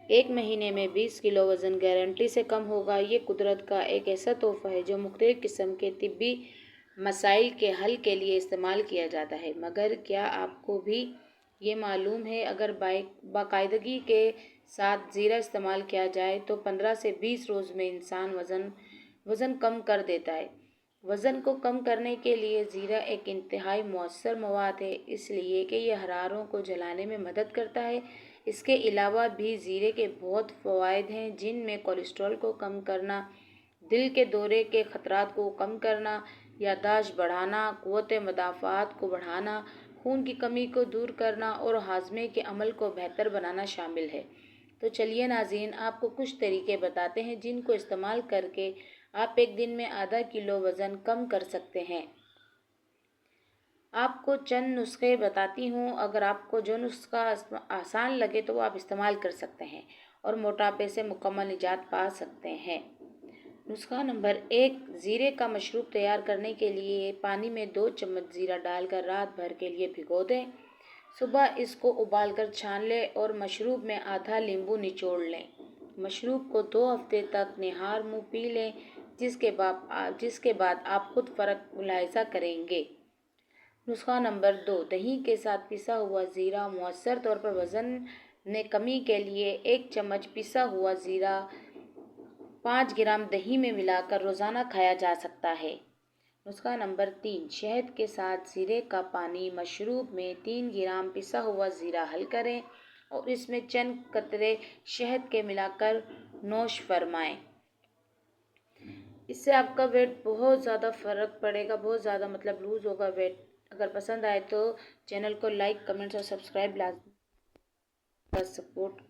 1 مہینے میں 20 کلو وزن گارنٹی سے کم ہوگا۔ یہ قدرت کا ایک ایسا تحفہ ہے جو مختلف قسم کے طبی مسائل کے حل کے لیے استعمال کیا جاتا ہے۔ مگر کیا آپ کو بھی یہ معلوم ہے، اگر باقاعدگی کے ساتھ زیرہ استعمال کیا جائے تو 15 سے 20 روز میں انسان وزن کم کر دیتا ہے۔ وزن کو کم کرنے کے لیے زیرہ ایک انتہائی مؤثر مواد ہے، اس لیے کہ یہ حراروں کو جلانے میں مدد کرتا ہے۔ اس کے علاوہ بھی زیرے کے بہت فوائد ہیں، جن میں کولیسٹرول کو کم کرنا، دل کے دورے کے خطرات کو کم کرنا، یادداشت بڑھانا، قوت مدافعت کو بڑھانا، خون کی کمی کو دور کرنا اور ہاضمے کے عمل کو بہتر بنانا شامل ہے۔ تو چلیے ناظرین، آپ کو کچھ طریقے بتاتے ہیں جن کو استعمال کر کے آپ ایک دن میں آدھا کلو وزن کم کر سکتے ہیں۔ آپ کو چند نسخے بتاتی ہوں، اگر آپ کو جو نسخہ آسان لگے تو وہ آپ استعمال کر سکتے ہیں اور موٹاپے سے مکمل نجات پا سکتے ہیں۔ نسخہ نمبر 1، زیرے کا مشروب تیار کرنے کے لیے پانی میں 2 چمچ زیرہ ڈال کر رات بھر کے لیے بھگو دیں۔ صبح اس کو ابال کر چھان لیں اور مشروب میں آدھا لیموں نچوڑ لیں۔ مشروب کو 2 ہفتے تک نہار منہ پی لیں، جس کے بعد آپ خود فرق ملاحظہ کریں گے۔ نسخہ نمبر 2، دہی کے ساتھ پسا ہوا زیرہ مؤثر طور پر وزن میں کمی کے لیے 1 چمچ پسا ہوا زیرہ 5 گرام دہی میں ملا کر روزانہ کھایا جا سکتا ہے۔ نسخہ نمبر 3، شہد کے ساتھ زیرے کا پانی مشروب میں 3 گرام پسا ہوا زیرہ حل کریں اور اس میں چند قطرے شہد کے ملا کر نوش فرمائیں۔ اس سے آپ کا ویٹ بہت زیادہ فرق پڑے گا، بہت زیادہ لوز ہوگا ویٹ۔ اگر پسند آئے تو چینل کو لائک، کمنٹس اور سبسکرائب لازمی کا سپورٹ